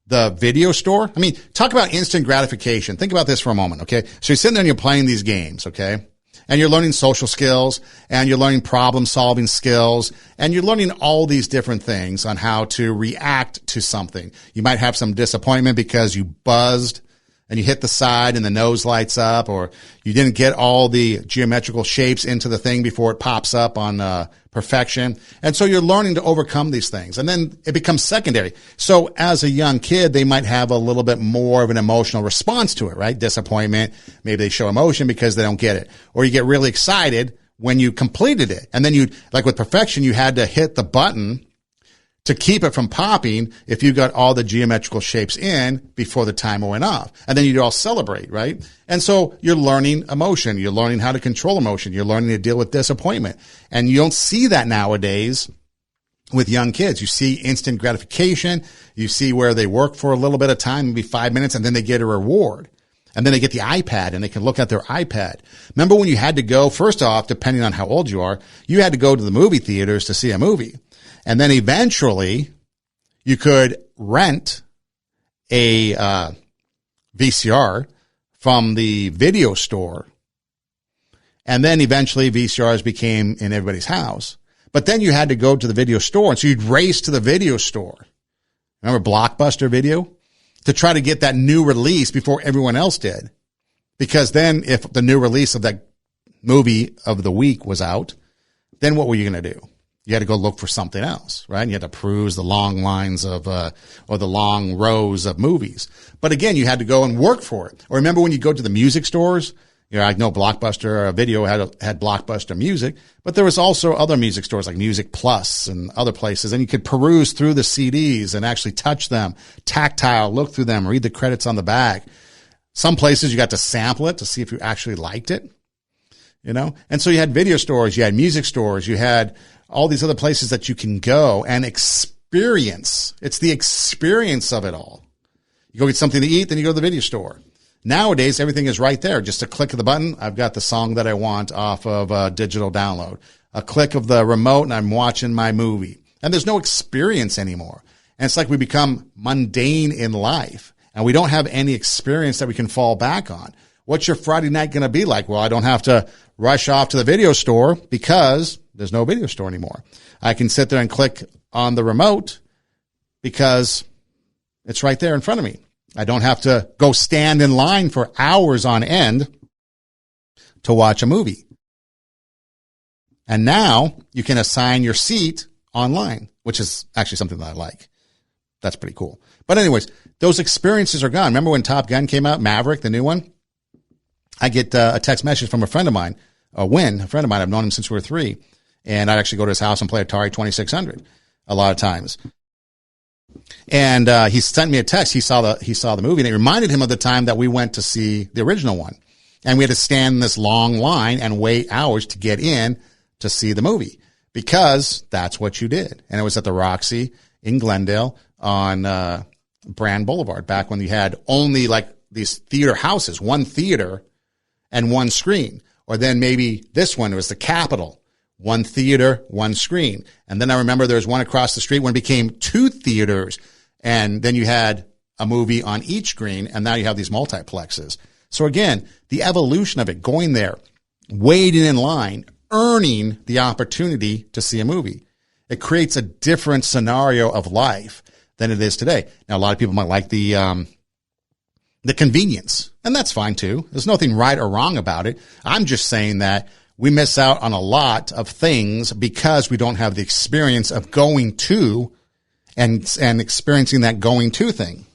the video store? I mean, talk about instant gratification. Think about this for a moment, okay? So you're sitting there and you're playing these games, okay? And you're learning social skills and you're learning problem solving skills and you're learning all these different things on how to react to something. You might have some disappointment because you buzzed and you hit the side and the nose lights up, or you didn't get all the geometrical shapes into the thing before it pops up on perfection. And so you're learning to overcome these things. And then it becomes secondary. So as a young kid, they might have a little bit more of an emotional response to it, right? Disappointment. Maybe they show emotion because they don't get it. Or you get really excited when you completed it. And then you, like with perfection, you had to hit the button to keep it from popping if you got all the geometrical shapes in before the timer went off. And then you'd all celebrate, right? And so you're learning emotion. You're learning how to control emotion. You're learning to deal with disappointment. And you don't see that nowadays with young kids. You see instant gratification. You see where they work for a little bit of time, maybe 5 minutes, and then they get a reward. And then they get the iPad and they can look at their iPad. Remember when you had to go, first off, depending on how old you are, you had to go to the movie theaters to see a movie. And then eventually you could rent a VCR from the video store. And then eventually VCRs became in everybody's house. But then you had to go to the video store. And so you'd race to the video store. Remember Blockbuster Video? To try to get that new release before everyone else did. Because then if the new release of that movie of the week was out, then what were you going to do? You had to go look for something else, right? And you had to peruse the long lines of, or the long rows of movies. But again, you had to go and work for it. Or remember when you go to the music stores? You know, I know Blockbuster Video had Blockbuster Music, but there was also other music stores like Music Plus and other places. And you could peruse through the CDs and actually touch them, tactile, look through them, read the credits on the back. Some places you got to sample it to see if you actually liked it, you know? And so you had video stores, you had music stores, you had all these other places that you can go and experience. It's the experience of it all. You go get something to eat, then you go to the video store. Nowadays, everything is right there. Just a click of the button, I've got the song that I want off of digital download. A click of the remote, and I'm watching my movie. And there's no experience anymore. And it's like we become mundane in life, and we don't have any experience that we can fall back on. What's your Friday night going to be like? Well, I don't have to rush off to the video store because there's no video store anymore. I can sit there and click on the remote because it's right there in front of me. I don't have to go stand in line for hours on end to watch a movie. And now you can assign your seat online, which is actually something that I like. That's pretty cool. But anyways, those experiences are gone. Remember when Top Gun came out, Maverick, the new one? I get a text message from a friend of mine, a friend of mine. I've known him since we were 3. And I'd actually go to his house and play Atari 2600 a lot of times. And he sent me a text. He saw the movie, and it reminded him of the time that we went to see the original one. And we had to stand in this long line and wait hours to get in to see the movie because that's what you did. And it was at the Roxy in Glendale on Brand Boulevard, back when you had only like these theater houses, one theater and one screen. Or then maybe this one was the Capitol, one theater, one screen. And then I remember there was one across the street when it became 2 theaters. And then you had a movie on each screen, and now you have these multiplexes. So again, the evolution of it, going there, waiting in line, earning the opportunity to see a movie. It creates a different scenario of life than it is today. Now, a lot of people might like the convenience, and that's fine too. There's nothing right or wrong about it. I'm just saying that we miss out on a lot of things because we don't have the experience of going to and experiencing that going to thing.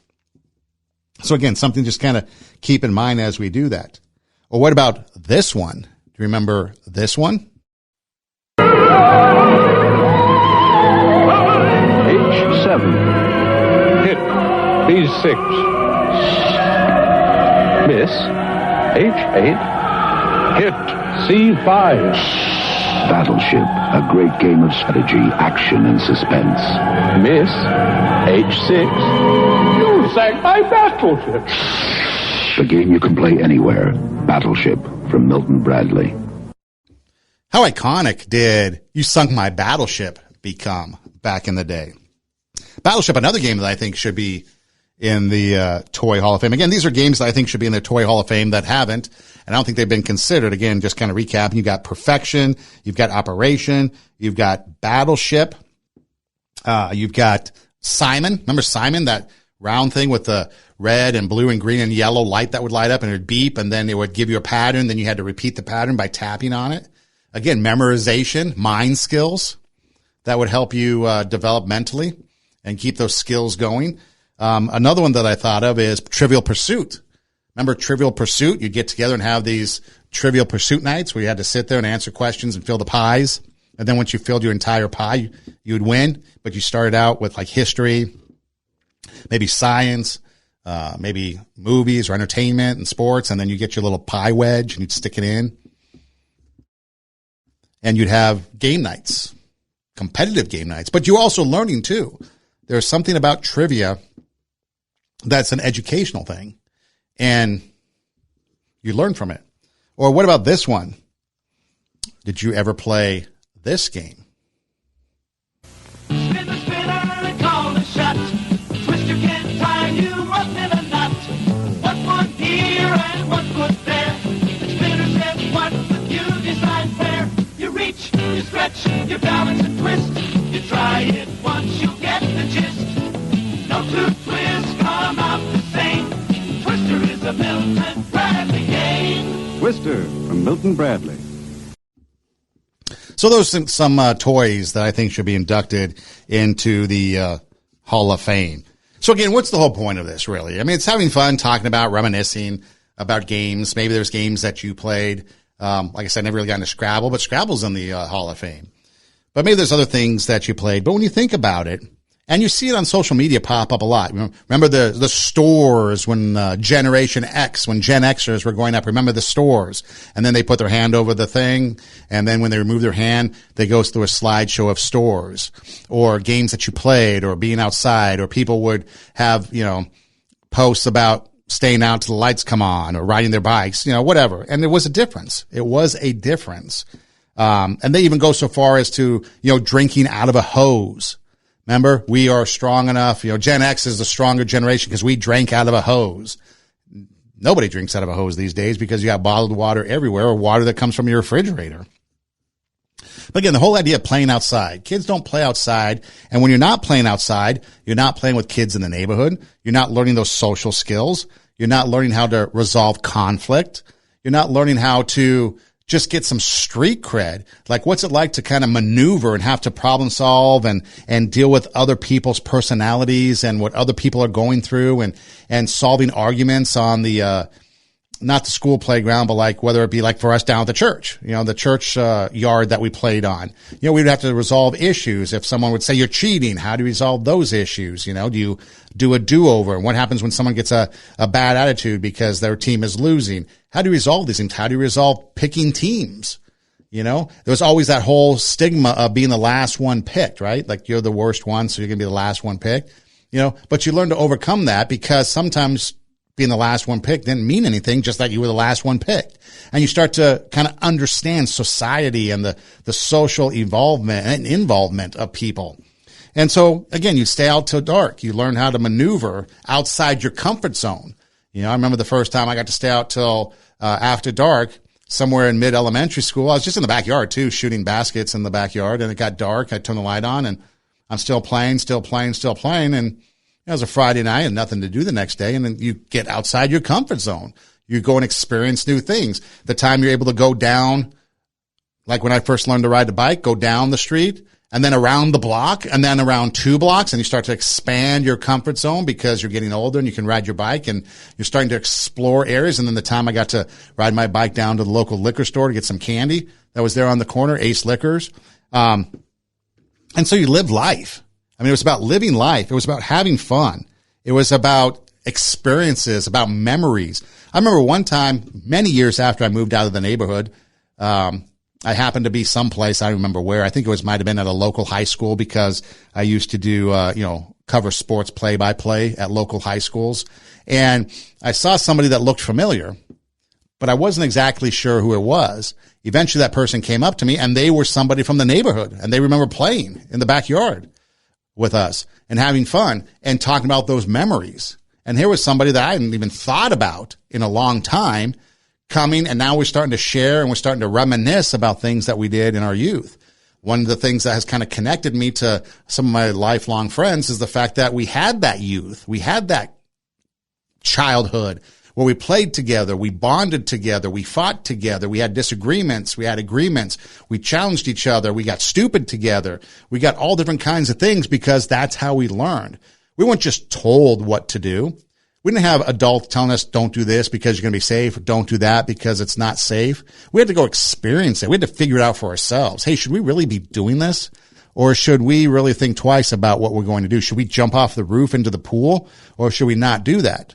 So again, something just kind of keep in mind as we do that. Or what about this one? Do you remember this one? H7. Hit. B6. Miss. H8. Hit. C5. Battleship, a great game of strategy, action, and suspense. Miss. H6. You sank my battleship. The game you can play anywhere. Battleship from Milton Bradley. How iconic did You Sunk My Battleship become back in the day? Battleship, another game that I think should be in the Toy Hall of Fame. Again, these are games that I think should be in the Toy Hall of Fame that haven't, and I don't think they've been considered. Again, just kind of recapping, you've got Perfection, you've got Operation, you've got Battleship, you've got Simon. Remember Simon, that round thing with the red and blue and green and yellow light that would light up and it would beep, and then it would give you a pattern. Then you had to repeat the pattern by tapping on it. Again, memorization, mind skills that would help you develop mentally and keep those skills going. Another one that I thought of is Trivial Pursuit. Remember Trivial Pursuit? You'd get together and have these Trivial Pursuit nights where you had to sit there and answer questions and fill the pies. And then once you filled your entire pie, you would win. But you started out with like history, maybe science, maybe movies or entertainment and sports. And then you get your little pie wedge and you'd stick it in. And you'd have game nights, competitive game nights. But you're also learning too. There's something about trivia that's an educational thing, and you learn from it. Or what about this one? Did you ever play this game? Spin the spinner and call the shot. Twister can tie you up in a knot. What foot here and what foot there? The spinner says what would you decide fair? You reach, you stretch, you balance and twist. You try it once, you get the gist. No two twists come out the same. Twister is a Milton Bradley game. Twister from Milton Bradley. So those are some toys that I think should be inducted into the Hall of Fame. So again, what's the whole point of this, really? I mean, it's having fun, talking about, reminiscing about games. Maybe there's games that you played. Like I said, I never really got into Scrabble, but Scrabble's in the Hall of Fame. But maybe there's other things that you played. But when you think about it, and you see it on social media pop up a lot. Remember the stores when Generation X, when Gen Xers were going up. Remember the stores? And then they put their hand over the thing. And then when they remove their hand, they go through a slideshow of stores or games that you played or being outside, or people would have, posts about staying out till the lights come on or riding their bikes, whatever. And there was a difference. It was a difference. And they even go so far as to, drinking out of a hose. Remember, we are strong enough. Gen X is the stronger generation because we drank out of a hose. Nobody drinks out of a hose these days because you got bottled water everywhere or water that comes from your refrigerator. But again, the whole idea of playing outside. Kids don't play outside. And when you're not playing outside, you're not playing with kids in the neighborhood. You're not learning those social skills. You're not learning how to resolve conflict. You're not learning how to just get some street cred. Like, what's it like to kind of maneuver and have to problem solve and deal with other people's personalities and what other people are going through and solving arguments on the, not the school playground, but like whether it be like for us down at the church, the church yard that we played on. We'd have to resolve issues. If someone would say you're cheating, how do you resolve those issues? Do you do a do-over? And what happens when someone gets a bad attitude because their team is losing? How do you resolve these things? How do you resolve picking teams? There was always that whole stigma of being the last one picked, right? Like you're the worst one, so you're going to be the last one picked, but you learn to overcome that because sometimes being the last one picked didn't mean anything, just that you were the last one picked. And you start to kind of understand society and the social involvement and involvement of people. And so, again, you stay out till dark. You learn how to maneuver outside your comfort zone. You know, I remember the first time I got to stay out till after dark somewhere in mid-elementary school. I was just in the backyard, too, shooting baskets in the backyard. And it got dark. I turned the light on, and I'm still playing. And it was a Friday night and nothing to do the next day. And then you get outside your comfort zone. You go and experience new things. The time you're able to go down, like when I first learned to ride the bike, go down the street and then around the block and then around 2 blocks. And you start to expand your comfort zone because you're getting older and you can ride your bike and you're starting to explore areas. And then the time I got to ride my bike down to the local liquor store to get some candy that was there on the corner, Ace Liquors. And so you live life. I mean, it was about living life. It was about having fun. It was about experiences, about memories. I remember one time, many years after I moved out of the neighborhood, I happened to be someplace, I don't remember where. I think it might have been at a local high school because I used to do, cover sports play-by-play at local high schools. And I saw somebody that looked familiar, but I wasn't exactly sure who it was. Eventually that person came up to me and they were somebody from the neighborhood and they remember playing in the backyard with us and having fun and talking about those memories. And here was somebody that I hadn't even thought about in a long time coming, and now we're starting to share and we're starting to reminisce about things that we did in our youth. One of the things that has kind of connected me to some of my lifelong friends is the fact that we had that youth. We had that childhood where we played together, we bonded together, we fought together, we had disagreements, we had agreements, we challenged each other, we got stupid together, we got all different kinds of things because that's how we learned. We weren't just told what to do. We didn't have adults telling us, don't do this because you're going to be safe, or don't do that because it's not safe. We had to go experience it. We had to figure it out for ourselves. Hey, should we really be doing this? Or should we really think twice about what we're going to do? Should we jump off the roof into the pool, or should we not do that?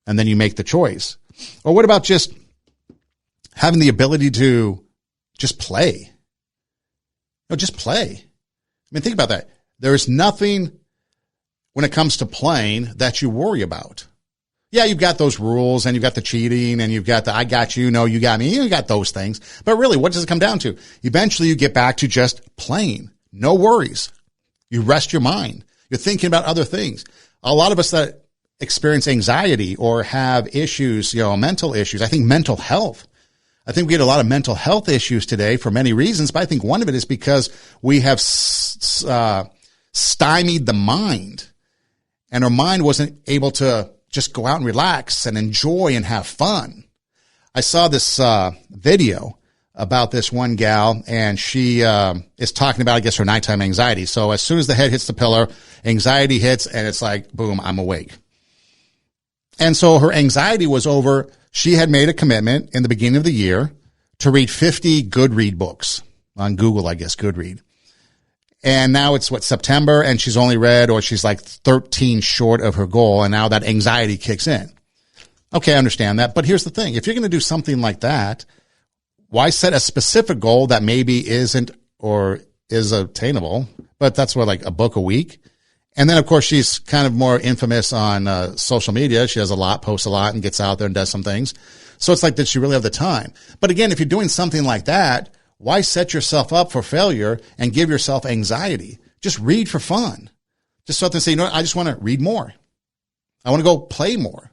And then you make the choice. Or what about just having the ability to just play? No, just play. I mean, think about that. There is nothing when it comes to playing that you worry about. Yeah, you've got those rules and you've got the cheating and you've got the I got you, no, you got me. You got those things. But really, what does it come down to? Eventually, you get back to just playing. No worries. You rest your mind. You're thinking about other things. A lot of us that experience anxiety or have issues, mental issues. I think mental health. I think we get a lot of mental health issues today for many reasons, but I think one of it is because we have stymied the mind, and our mind wasn't able to just go out and relax and enjoy and have fun. I saw this video about this one gal, and she is talking about, I guess, her nighttime anxiety. So as soon as the head hits the pillow, anxiety hits, and it's like, boom, I'm awake. And so her anxiety was over, she had made a commitment in the beginning of the year to read 50 Goodread books on Google, I guess, Goodread. And now it's September, and she's only read, or she's like 13 short of her goal. And now that anxiety kicks in. Okay, I understand that. But here's the thing. If you're going to do something like that, why set a specific goal that maybe isn't or is attainable? But that's like a book a week. And then, of course, she's kind of more infamous on social media. She does a lot, posts a lot, and gets out there and does some things. So it's like, did she really have the time? But again, if you're doing something like that, why set yourself up for failure and give yourself anxiety? Just read for fun. Just something to say, I just want to read more. I want to go play more.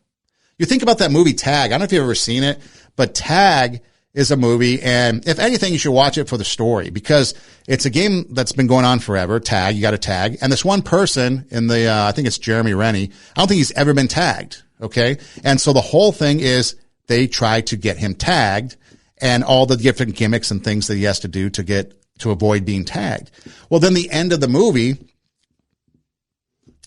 You think about that movie Tag. I don't know if you've ever seen it, but Tag is a movie, and if anything, you should watch it for the story, because it's a game that's been going on forever. Tag, you got to tag. And this one person in the, I think it's Jeremy Rennie, I don't think he's ever been tagged, okay? And so the whole thing is they try to get him tagged and all the different gimmicks and things that he has to do to avoid being tagged. Well, then the end of the movie,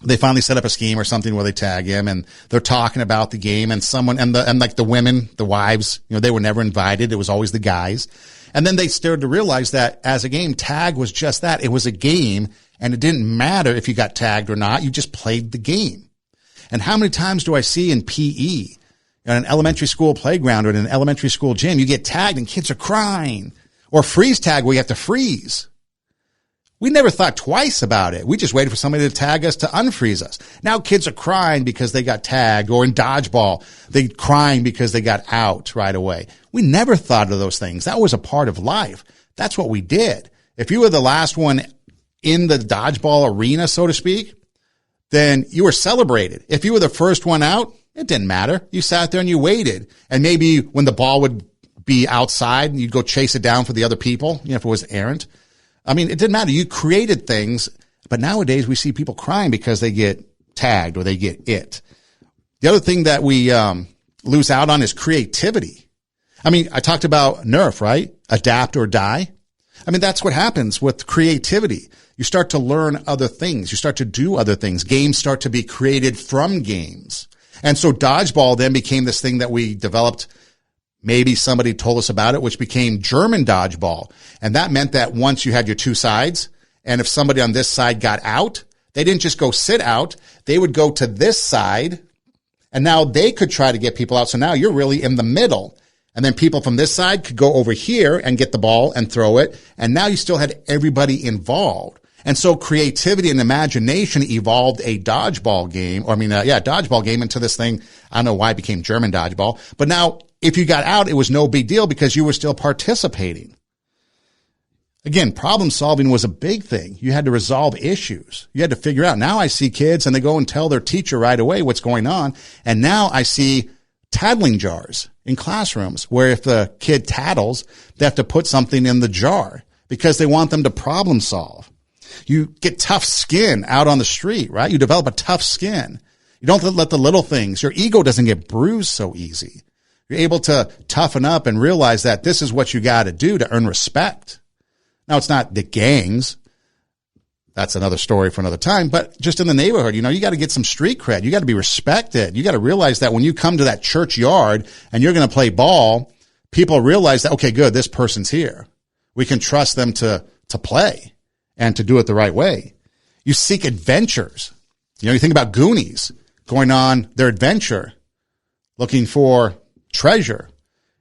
they finally set up a scheme or something where they tag him, and they're talking about the game, and someone, and like the women, the wives, they were never invited. It was always the guys. And then they started to realize that as a game, tag was just that. It was a game, and it didn't matter if you got tagged or not. You just played the game. And how many times do I see in PE, in an elementary school playground or in an elementary school gym, you get tagged and kids are crying, or freeze tag where you have to freeze. We never thought twice about it. We just waited for somebody to tag us to unfreeze us. Now kids are crying because they got tagged, or in dodgeball, they're crying because they got out right away. We never thought of those things. That was a part of life. That's what we did. If you were the last one in the dodgeball arena, so to speak, then you were celebrated. If you were the first one out, it didn't matter. You sat there and you waited. And maybe when the ball would be outside, you'd go chase it down for the other people, if it was errant. I mean, it didn't matter. You created things, but nowadays we see people crying because they get tagged or they get it. The other thing that we lose out on is creativity. I mean, I talked about Nerf, right? Adapt or die. I mean, that's what happens with creativity. You start to learn other things. You start to do other things. Games start to be created from games. And so dodgeball then became this thing that we developed. Maybe somebody told us about it, which became German dodgeball. And that meant that once you had your two sides, and if somebody on this side got out, they didn't just go sit out. They would go to this side, and now they could try to get people out. So now you're really in the middle. And then people from this side could go over here and get the ball and throw it. And now you still had everybody involved. And so creativity and imagination evolved a dodgeball game, dodgeball game into this thing. I don't know why it became German dodgeball, but now if you got out, it was no big deal because you were still participating. Again, problem solving was a big thing. You had to resolve issues. You had to figure out. Now I see kids and they go and tell their teacher right away what's going on. And now I see tattling jars in classrooms where if the kid tattles, they have to put something in the jar because they want them to problem solve. You get tough skin out on the street, right? You develop a tough skin. You don't let the little things, your ego doesn't get bruised so easy. You're able to toughen up and realize that this is what you got to do to earn respect. Now, it's not the gangs. That's another story for another time. But just in the neighborhood, you got to get some street cred. You got to be respected. You got to realize that when you come to that church yard and you're going to play ball, people realize that, okay, good, this person's here. We can trust them to play and to do it the right way. You seek adventures. You think about Goonies going on their adventure, looking for treasure,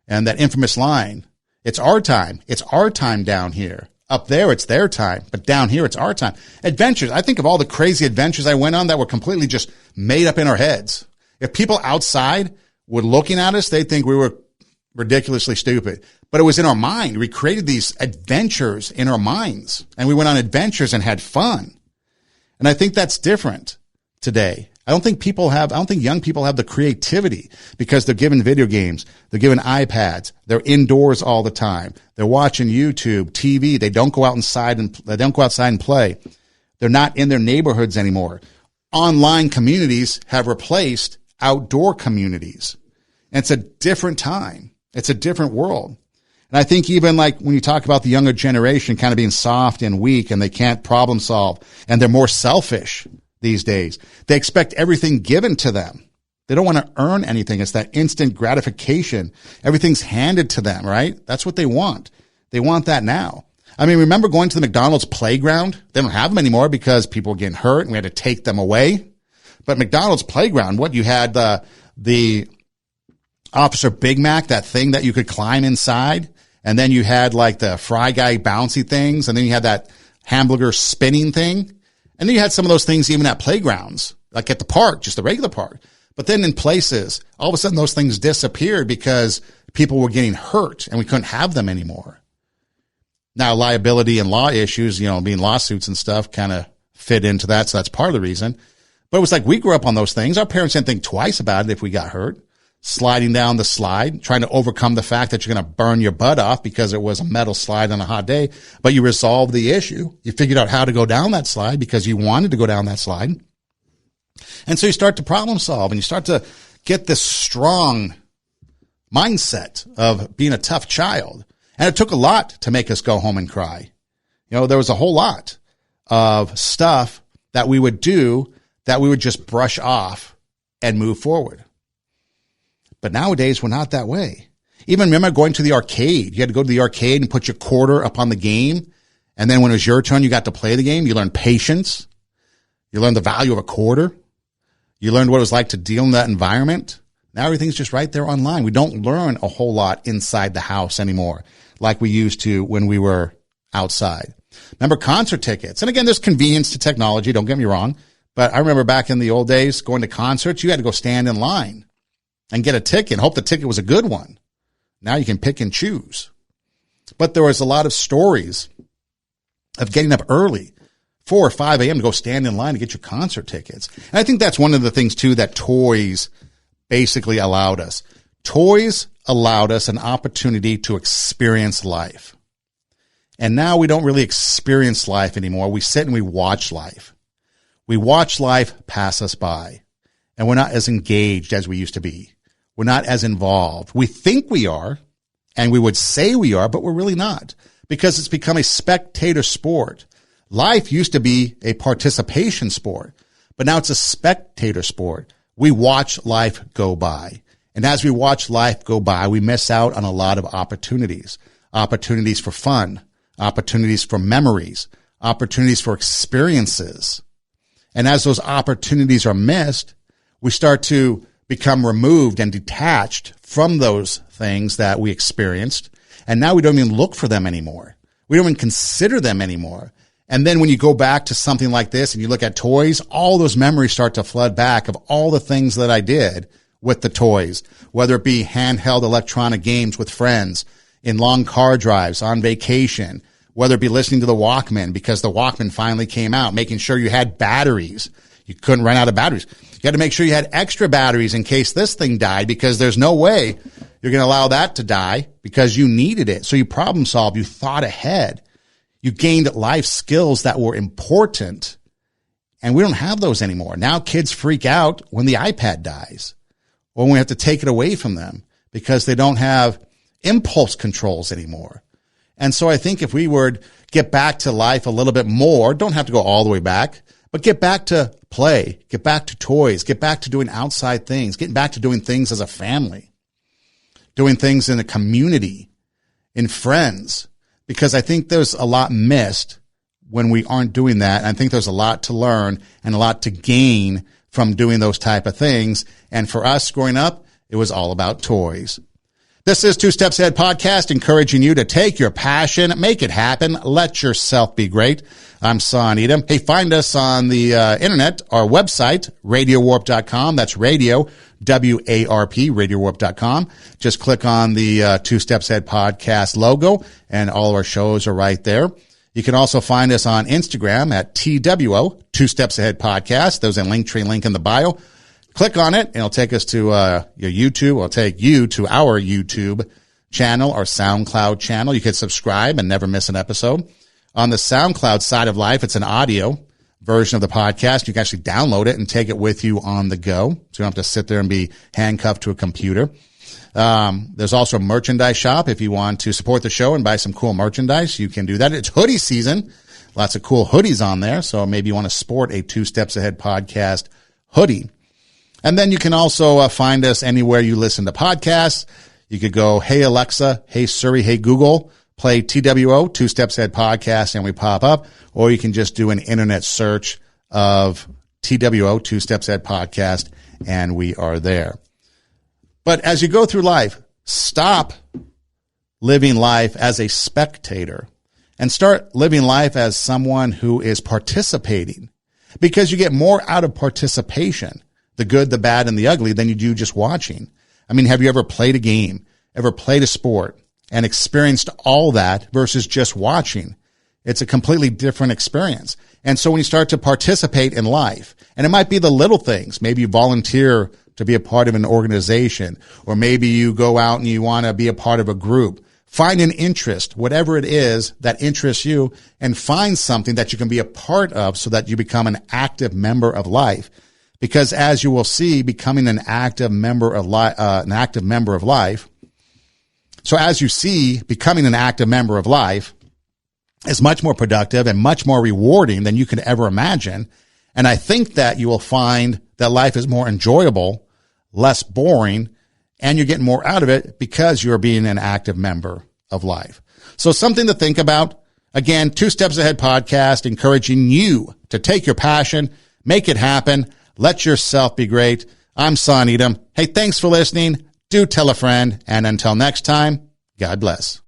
and that infamous line, it's our time. It's our time down here. Up there, it's their time, but down here, it's our time. Adventures. I think of all the crazy adventures I went on that were completely just made up in our heads. If people outside were looking at us, they'd think we were ridiculously stupid. But it was in our mind. We created these adventures in our minds, and we went on adventures and had fun. And I think that's different today. I don't think young people have the creativity because they're given video games. They're given iPads. They're indoors all the time. They're watching YouTube, TV. They don't go outside and play. They're not in their neighborhoods anymore. Online communities have replaced outdoor communities. And it's a different time. It's a different world. And I think even like when you talk about the younger generation kind of being soft and weak and they can't problem solve and they're more selfish these days. They expect everything given to them. They don't want to earn anything. It's that instant gratification. Everything's handed to them, right? That's what they want. They want that now. I mean, remember going to the McDonald's Playground? They don't have them anymore because people were getting hurt and we had to take them away. But McDonald's Playground, you had the Officer Big Mac, that thing that you could climb inside. And then you had like the Fry Guy bouncy things. And then you had that hamburger spinning thing. And then you had some of those things even at playgrounds, like at the park, just the regular park. But then in places, all of a sudden those things disappeared because people were getting hurt and we couldn't have them anymore. Now liability and law issues, being lawsuits and stuff kind of fit into that. So that's part of the reason. But it was like we grew up on those things. Our parents didn't think twice about it if we got hurt. Sliding down the slide, trying to overcome the fact that you're going to burn your butt off because it was a metal slide on a hot day, but you resolved the issue. You figured out how to go down that slide because you wanted to go down that slide. And so you start to problem solve and you start to get this strong mindset of being a tough child. And it took a lot to make us go home and cry. There was a whole lot of stuff that we would do that we would just brush off and move forward. But nowadays, we're not that way. Even remember going to the arcade. You had to go to the arcade and put your quarter up on the game. And then when it was your turn, you got to play the game. You learned patience. You learned the value of a quarter. You learned what it was like to deal in that environment. Now everything's just right there online. We don't learn a whole lot inside the house anymore like we used to when we were outside. Remember concert tickets. And again, there's convenience to technology. Don't get me wrong. But I remember back in the old days going to concerts, you had to go stand in line and get a ticket and hope the ticket was a good one. Now you can pick and choose. But there was a lot of stories of getting up early, 4 or 5 a.m. to go stand in line to get your concert tickets. And I think that's one of the things, too, that toys basically allowed us. Toys allowed us an opportunity to experience life. And now we don't really experience life anymore. We sit and we watch life. We watch life pass us by. And we're not as engaged as we used to be. We're not as involved. We think we are, and we would say we are, but we're really not, because it's become a spectator sport. Life used to be a participation sport, but now it's a spectator sport. We watch life go by. And as we watch life go by, we miss out on a lot of opportunities. Opportunities for fun, opportunities for memories, opportunities for experiences. And as those opportunities are missed, we start to become removed and detached from those things that we experienced. And now we don't even look for them anymore. We don't even consider them anymore. And then when you go back to something like this and you look at toys, all those memories start to flood back of all the things that I did with the toys, whether it be handheld electronic games with friends, in long car drives, on vacation, whether it be listening to the Walkman because the Walkman finally came out, making sure you had batteries. You couldn't run out of batteries. You had to make sure you had extra batteries in case this thing died, because there's no way you're going to allow that to die because you needed it. So you problem solved. You thought ahead. You gained life skills that were important, and we don't have those anymore. Now kids freak out when the iPad dies, or when we have to take it away from them because they don't have impulse controls anymore. And so I think if we were to get back to life a little bit more, don't have to go all the way back, but get back to play, get back to toys, get back to doing outside things, getting back to doing things as a family, doing things in a community, in friends, because I think there's a lot missed when we aren't doing that. And I think there's a lot to learn and a lot to gain from doing those type of things. And for us growing up, it was all about toys. This is Two Steps Ahead Podcast, encouraging you to take your passion, make it happen, let yourself be great. I'm Son Edom. Hey, find us on the internet, our website, radiowarp.com. That's radio, W-A-R-P, radiowarp.com. Just click on the Two Steps Ahead Podcast logo, and all of our shows are right there. You can also find us on Instagram at TWO, Two Steps Ahead Podcast. There's a Linktree link in the bio. Click on it, and it'll take us to your YouTube. It'll take you to our YouTube channel, our SoundCloud channel. You can subscribe and never miss an episode. On the SoundCloud side of life, it's an audio version of the podcast. You can actually download it and take it with you on the go, so you don't have to sit there and be handcuffed to a computer. There's also a merchandise shop. If you want to support the show and buy some cool merchandise, you can do that. It's hoodie season. Lots of cool hoodies on there, so maybe you want to sport a Two Steps Ahead Podcast hoodie. And then you can also find us anywhere you listen to podcasts. You could go, hey, Alexa, hey, Siri, hey, Google, play TWO, Two Steps Ahead Podcast, and we pop up. Or you can just do an internet search of TWO, Two Steps Ahead Podcast, and we are there. But as you go through life, stop living life as a spectator and start living life as someone who is participating, because you get more out of participation, the good, the bad, and the ugly, than you do just watching. I mean, have you ever played a game, ever played a sport, and experienced all that versus just watching? It's a completely different experience. And so when you start to participate in life, and it might be the little things, maybe you volunteer to be a part of an organization, or maybe you go out and you want to be a part of a group. Find an interest, whatever it is that interests you, and find something that you can be a part of so that you become an active member of life. Because as you will see, becoming an active member of life, so as you see, becoming an active member of life is much more productive and much more rewarding than you could ever imagine. And I think that you will find that life is more enjoyable, less boring, and you're getting more out of it because you're being an active member of life. So something to think about. Again, Two Steps Ahead Podcast, encouraging you to take your passion, make it happen, let yourself be great. I'm Son Edom. Hey, thanks for listening. Do tell a friend. And until next time, God bless.